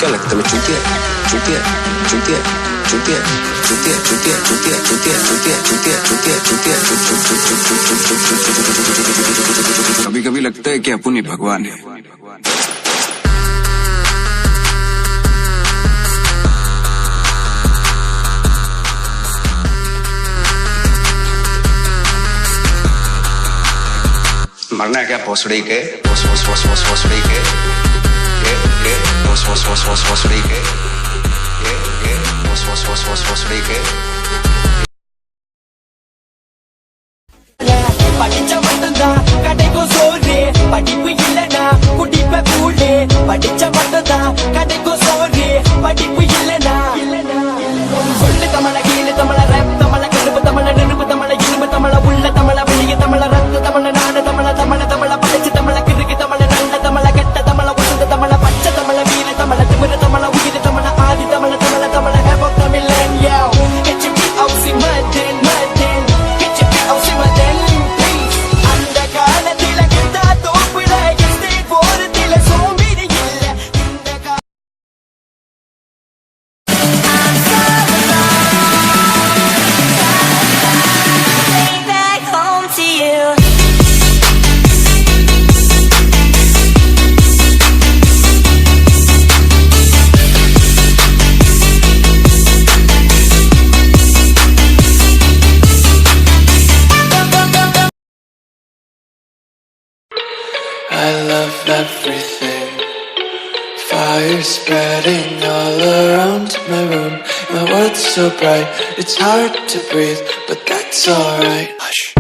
क्या लगता है मैं चूतिया चूतिया चूतिया चूतिया चूतिया चूतिया चूतिया चूतिया चूतिया चूतिया चूतिया चूतिया कभी कभी लगता है कि अपन ही भगवान है. मरना है क्या भोसड़ी के भोसड़ी के भोसड़ी के भोसड़ी के படிச்ச மட்டும்தான் கடைக்கும் சோறு படிப்பு இல்லனா குடிப்ப கூழு படிச்ச மட்டும்தான் கடைக்கும் சோறு படிப்பு இல்லனா சொல்லு தமிழ கீழு தமிழ ரேப் தமிழ கருப்பு தமிழ நெருப்பு தமிழ இரும்பு தமிழ உள்ள தமிழ வெளிய தமிழ ரத்த தமிழ நாடு தமிழ தமிழ தமிழ படிச்சு தமிழ கிறுக்கு தமிழ நல்ல தமிழ கெட்ட தமிழ உசுந்த தமிழ பச்சை தமிழ வீர தமிழ திமிர தமிழ உயிர் தமிழ ஆதி தமிழ தமிழ தமிழ ஹேப் ஆஃப் தமிழன் யோ கெச்சு அவுசி மதன் மதன் கெச்சு அவுசி மதன் அந்த காலத்தில கிட்டா தோப்புல கிஸ்தே போறதில சோம்பிடி இல்ல இந்த back home to you. I love everything. Fire spreading all around my room. My world's so bright, it's hard to breathe, but that's alright. Hush.